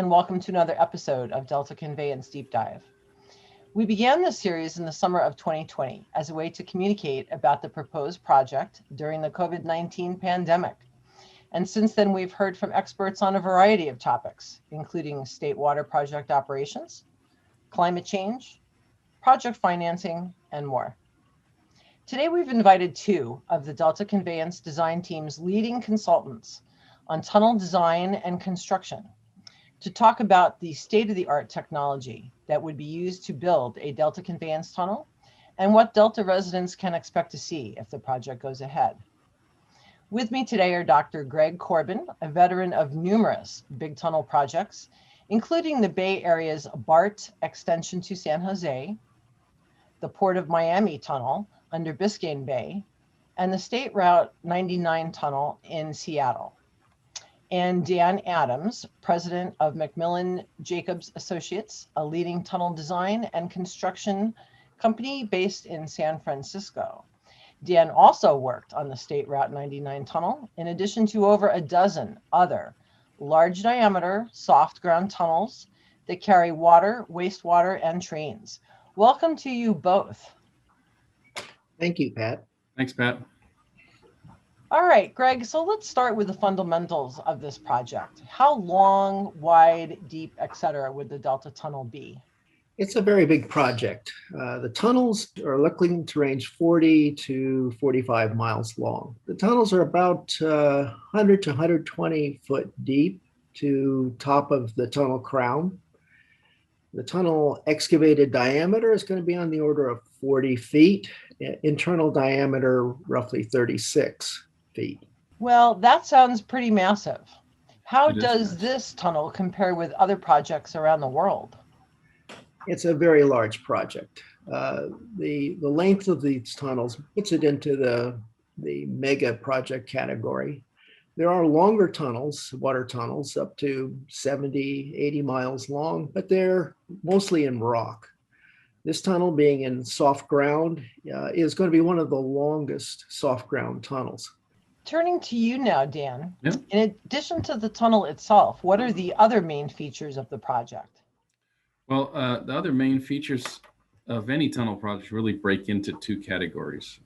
and welcome to another episode of Delta Conveyance Deep Dive. We began this series in the summer of 2020 as a way to communicate about the proposed project during the COVID-19 pandemic. And since then, we've heard from experts on a variety of topics, including state water project operations, climate change, project financing, and more. Today, we've invited two of the Delta Conveyance design team's leading consultants on tunnel design and construction to talk about the state-of-the-art technology that would be used to build a Delta Conveyance tunnel and what Delta residents can expect to see if the project goes ahead. With me today are Dr. Greg Corbin, a veteran of numerous big tunnel projects, including the Bay Area's BART extension to San Jose, the Port of Miami tunnel under Biscayne Bay, and the State Route 99 tunnel in Seattle. And Dan Adams, president of McMillan Jacobs Associates, a leading tunnel design and construction company based in San Francisco. Dan also worked on the State Route 99 tunnel, in addition to over a dozen other large diameter soft ground tunnels that carry water, wastewater, and trains. Welcome to you both. Thank you, Pat. Thanks, Pat. All right, Greg, so let's start with the fundamentals of this project. How long, wide, deep, et cetera, would the Delta Tunnel be? It's a very big project. The tunnels are looking to range 40 to 45 miles long. The tunnels are about 100 to 120 foot deep to top of the tunnel crown. The tunnel excavated diameter is going to be on the order of 40 feet, internal diameter roughly 36 feet. Well, that sounds pretty massive. How does this tunnel compare with other projects around the world? It's a very large project. The length of these tunnels puts it into the mega project category. There are longer tunnels, water tunnels, up to 70, 80 miles long, but they're mostly in rock. This tunnel, being in soft ground, is going to be one of the longest soft ground tunnels. Turning to you now, Dan. Yeah. In addition to the tunnel itself, what are the other main features of the project? Well, the other main features of any tunnel project really break into two categories.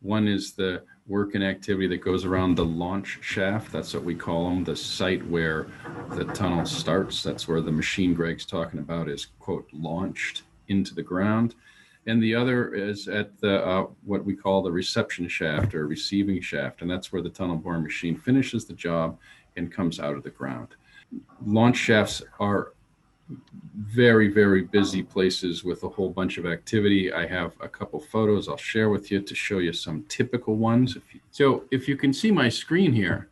One is the work and activity that goes around the launch shaft. That's what we call them, the site where the tunnel starts. That's where the machine Greg's talking about is, quote, launched into the ground. And the other is at the what we call the reception shaft or receiving shaft. And that's where the tunnel boring machine finishes the job and comes out of the ground. Launch shafts are very, very busy places with a whole bunch of activity. I have a couple photos I'll share with you to show you some typical ones. So if you can see my screen here,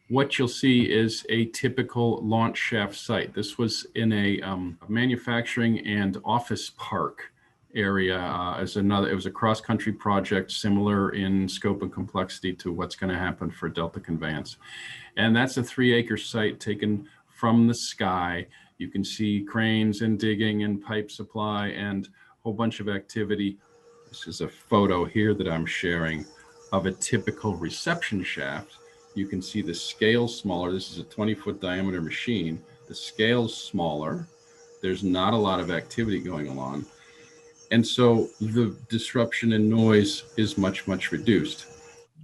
what you'll see is a typical launch shaft site. This was in a manufacturing and office park area. It was a cross-country project similar in scope and complexity to what's going to happen for Delta Conveyance. And that's a 3-acre site taken from the sky. You can see cranes and digging and pipe supply and a whole bunch of activity. This is a photo here that I'm sharing of a typical reception shaft. You can see the scale smaller. This is a 20-foot diameter machine. The scale's smaller. There's not a lot of activity going on. And so the disruption and noise is much, much reduced.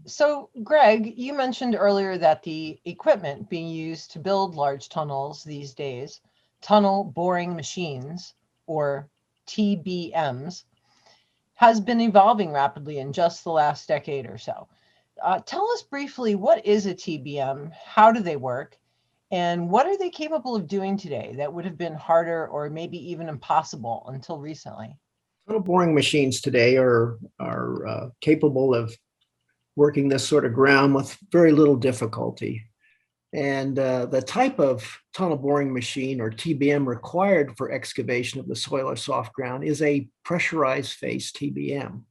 So, Greg, you mentioned earlier that the equipment being used to build large tunnels these days, tunnel boring machines, or TBMs, has been evolving rapidly in just the last decade or so. Tell us briefly, what is a TBM? How do they work? And what are they capable of doing today that would have been harder or maybe even impossible until recently? Tunnel boring machines today are capable of working this sort of ground with very little difficulty. And the type of tunnel boring machine or TBM required for excavation of the soil or soft ground is a pressurized face TBM.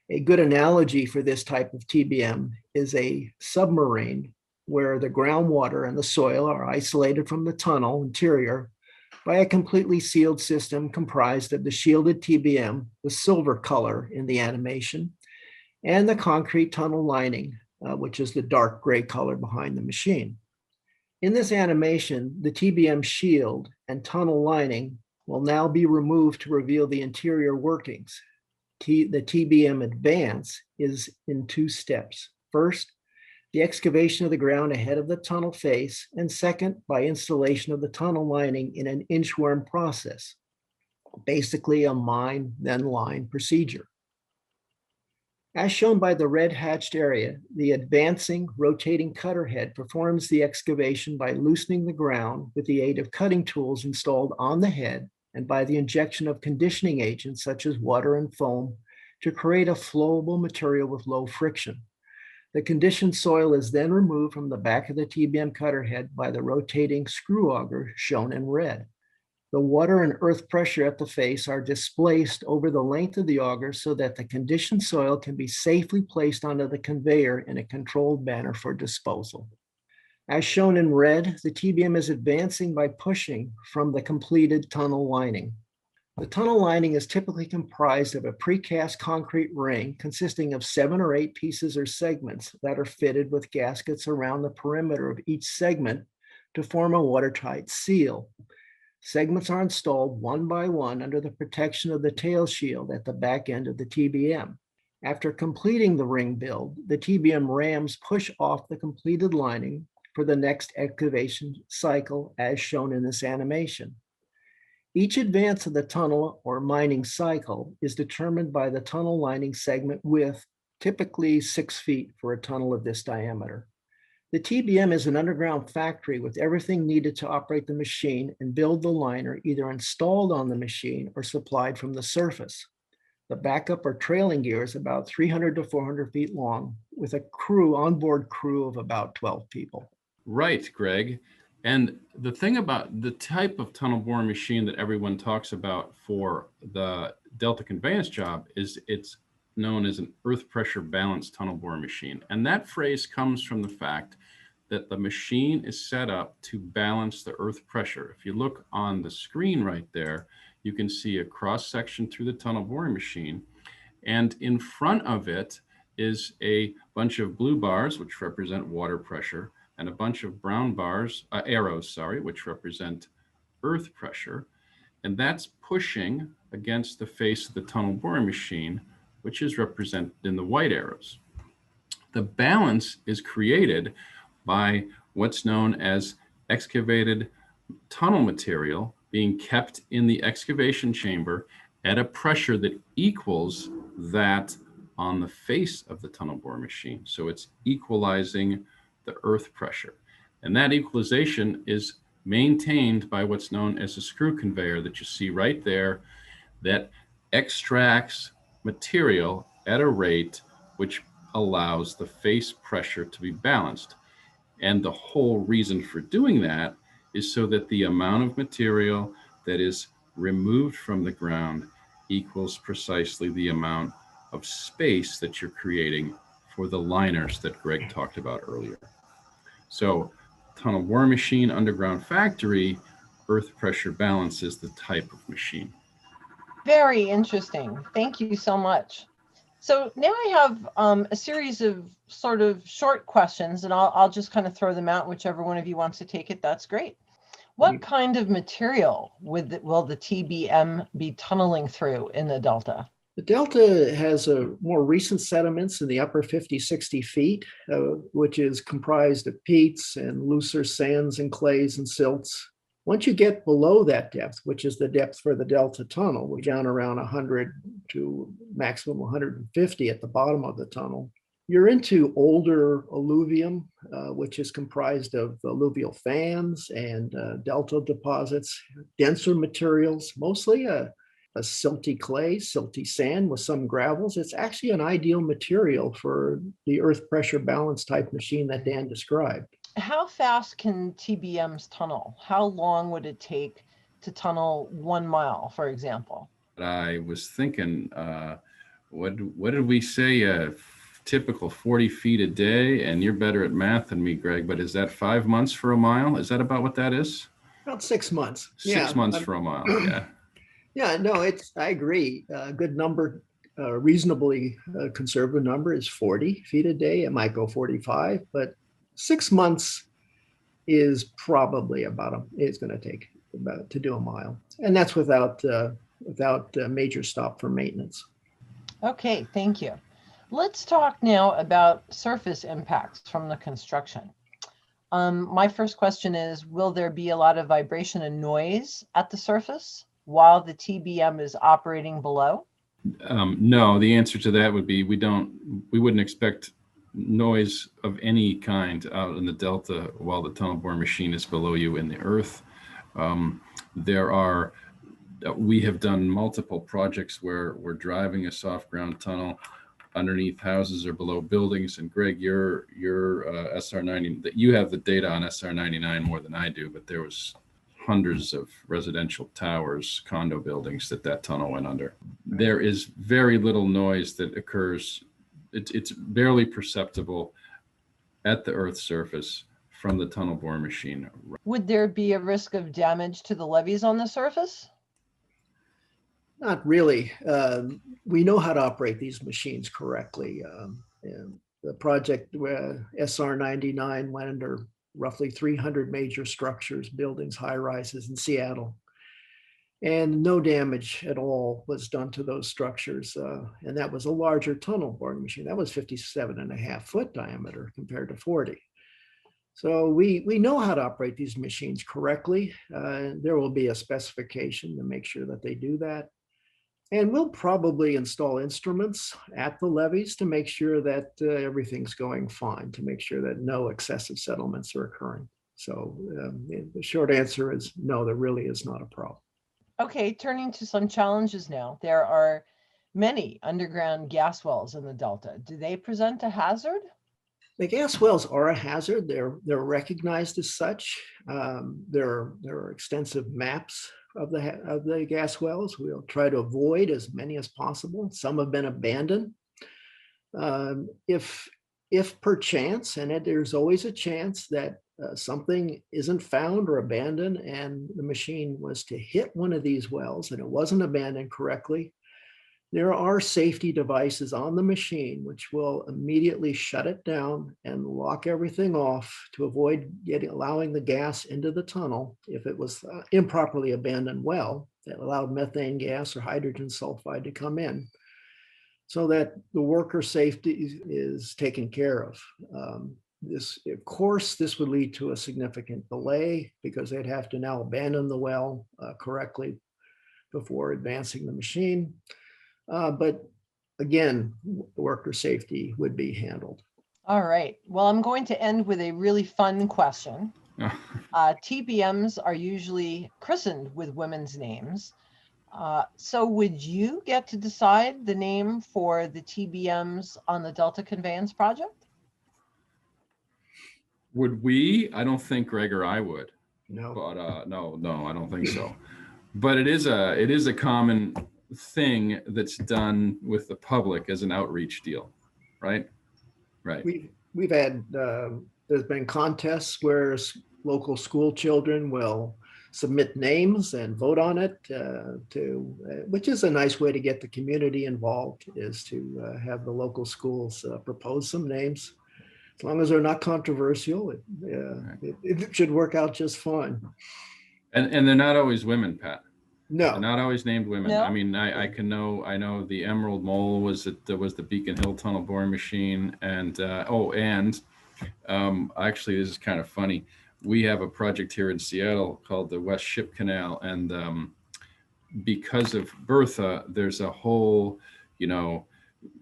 A good analogy for this type of TBM is a submarine where the groundwater and the soil are isolated from the tunnel interior by a completely sealed system comprised of the shielded TBM, the silver color in the animation, and the concrete tunnel lining, which is the dark gray color behind the machine. In this animation, the TBM shield and tunnel lining will now be removed to reveal the interior workings. The TBM advance is in 2 steps. First, the excavation of the ground ahead of the tunnel face, and second, by installation of the tunnel lining in an inchworm process, basically a mine, then line procedure. As shown by the red hatched area, the advancing, rotating cutter head performs the excavation by loosening the ground with the aid of cutting tools installed on the head and by the injection of conditioning agents such as water and foam to create a flowable material with low friction. The conditioned soil is then removed from the back of the TBM cutter head by the rotating screw auger shown in red. The water and earth pressure at the face are displaced over the length of the auger so that the conditioned soil can be safely placed onto the conveyor in a controlled manner for disposal. As shown in red, the TBM is advancing by pushing from the completed tunnel lining. The tunnel lining is typically comprised of a precast concrete ring consisting of 7 or 8 pieces or segments that are fitted with gaskets around the perimeter of each segment to form a watertight seal. Segments are installed one by one under the protection of the tail shield at the back end of the TBM. After completing the ring build, the TBM rams push off the completed lining for the next excavation cycle as shown in this animation. Each advance of the tunnel or mining cycle is determined by the tunnel lining segment width, typically 6 feet for a tunnel of this diameter. The TBM is an underground factory with everything needed to operate the machine and build the liner either installed on the machine or supplied from the surface. The backup or trailing gear is about 300 to 400 feet long with a onboard crew of about 12 people. Right, Greg. And the thing about the type of tunnel boring machine that everyone talks about for the Delta Conveyance job is it's known as an earth pressure balanced tunnel boring machine. And that phrase comes from the fact that the machine is set up to balance the earth pressure. If you look on the screen right there, you can see a cross section through the tunnel boring machine. And in front of it is a bunch of blue bars, which represent water pressure, and a bunch of brown arrows, which represent earth pressure. And that's pushing against the face of the tunnel boring machine, which is represented in the white arrows. The balance is created by what's known as excavated tunnel material being kept in the excavation chamber at a pressure that equals that on the face of the tunnel boring machine. So it's equalizing the earth pressure. And that equalization is maintained by what's known as a screw conveyor that you see right there that extracts material at a rate which allows the face pressure to be balanced. And the whole reason for doing that is so that the amount of material that is removed from the ground equals precisely the amount of space that you're creating for the liners that Greg talked about earlier. So tunnel boring machine, underground factory, earth pressure balance is the type of machine. Very interesting. Thank you so much. So now I have a series of sort of short questions, and I'll just kind of throw them out. Whichever one of you wants to take it, that's great. What kind of material will the TBM be tunneling through in the Delta? The Delta has a more recent sediments in the upper 50, 60 feet, which is comprised of peats and looser sands and clays and silts. Once you get below that depth, which is the depth for the Delta tunnel, we're down around 100 to maximum 150 at the bottom of the tunnel, you're into older alluvium, which is comprised of alluvial fans and delta deposits, denser materials, mostly a silty clay, silty sand with some gravels. It's actually an ideal material for the earth pressure balance type machine that Dan described. How fast can TBMs tunnel? How long would it take to tunnel 1 mile, for example? I was thinking, what did we say? Typical 40 feet a day, and you're better at math than me, Greg, but is that 5 months for a mile? Is that about what that is? About 6 months. 6 months for a mile, yeah. Yeah, no, I agree. A good number, reasonably conservative number is 40 feet a day. It might go 45, but 6 months is probably it's going to take about to do a mile, and that's without a major stop for maintenance. Okay, thank you. Let's talk now about surface impacts from the construction. My first question is, will there be a lot of vibration and noise at the surface while the TBM is operating below? No, the answer to that would be we wouldn't expect noise of any kind out in the delta while the tunnel boring machine is below you in the earth. We have done multiple projects where we're driving a soft ground tunnel underneath houses or below buildings. And Greg, your SR90, that you have the data on SR99 more than I do, but there was hundreds of residential towers, condo buildings that tunnel went under. There is very little noise that occurs. It's barely perceptible at the Earth's surface from the tunnel boring machine. Would there be a risk of damage to the levees on the surface? Not really. We know how to operate these machines correctly. And the project SR99 went under roughly 300 major structures, buildings, high rises in Seattle. And no damage at all was done to those structures. And that was a larger tunnel boring machine. That was 57.5 foot diameter compared to 40. So we know how to operate these machines correctly. There will be a specification to make sure that they do that. And we'll probably install instruments at the levees to make sure that everything's going fine, to make sure that no excessive settlements are occurring. So the short answer is no, there really is not a problem. Okay, turning to some challenges now. There are many underground gas wells in the Delta. Do they present a hazard? The gas wells are a hazard. They're recognized as such. There are extensive maps of the gas wells. We'll try to avoid as many as possible. Some have been abandoned. If perchance, and there's always a chance that something isn't found or abandoned and the machine was to hit one of these wells and it wasn't abandoned correctly, there are safety devices on the machine which will immediately shut it down and lock everything off to avoid allowing the gas into the tunnel if it was improperly abandoned well that allowed methane gas or hydrogen sulfide to come in, so that the worker safety is taken care of. Of course, this would lead to a significant delay because they'd have to now abandon the well correctly before advancing the machine. But again, worker safety would be handled. All right. Well, I'm going to end with a really fun question. TBMs are usually christened with women's names. So would you get to decide the name for the TBMs on the Delta Conveyance project? Would we? I don't think Greg or I would. No. But no, I don't think so. But it is a common thing that's done with the public as an outreach deal, right? Right. We've had there's been contests where local school children will submit names and vote on it, which is a nice way to get the community involved, is to have the local schools propose some names. As long as they're not controversial, it should work out just fine. And they're not always women, Pat. No, they're not always named women. No? I mean, I know the Emerald Mole was the Beacon Hill tunnel boring machine, and actually this is kind of funny. We have a project here in Seattle called the West Ship Canal, and because of Bertha, there's a whole,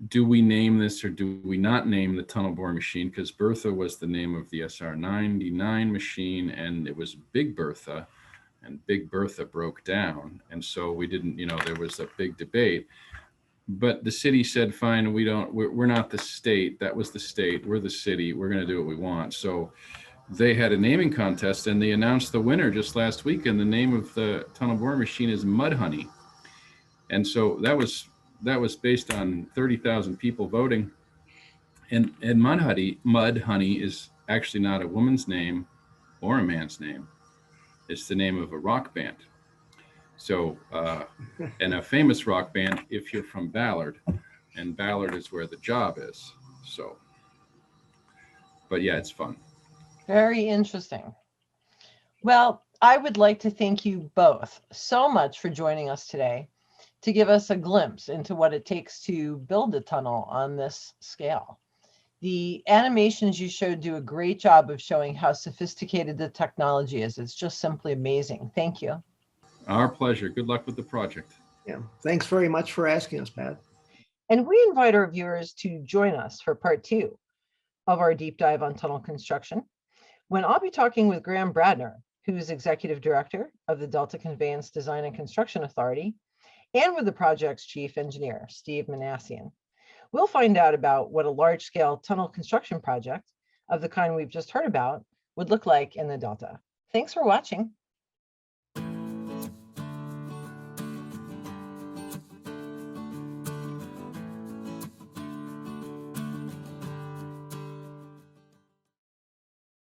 do we name this or do we not name the tunnel boring machine? Because Bertha was the name of the SR99 machine, and it was Big Bertha, and Big Bertha broke down, and so we didn't. There was a big debate. But the city said, fine, we're not the state. That was the state. We're the city. We're going to do what we want. So they had a naming contest, and they announced the winner just last week, and the name of the tunnel boring machine is Mud Honey. And so that was based on 30,000 people voting. And Mud Honey is actually not a woman's name or a man's name. It's the name of a rock band. So, and a famous rock band if you're from Ballard, and Ballard is where the job is. So, but yeah, it's fun. Very interesting. Well, I would like to thank you both so much for joining us today to give us a glimpse into what it takes to build a tunnel on this scale. The animations you showed do a great job of showing how sophisticated the technology is. It's just simply amazing. Thank you. Our pleasure. Good luck with the project. Yeah, thanks very much for asking us, Pat. And we invite our viewers to join us for part 2 of our deep dive on tunnel construction, when I'll be talking with Graham Bradner, who's Executive Director of the Delta Conveyance Design and Construction Authority, and with the project's Chief Engineer, Steve Manassian. We'll find out about what a large-scale tunnel construction project of the kind we've just heard about would look like in the Delta. Thanks for watching.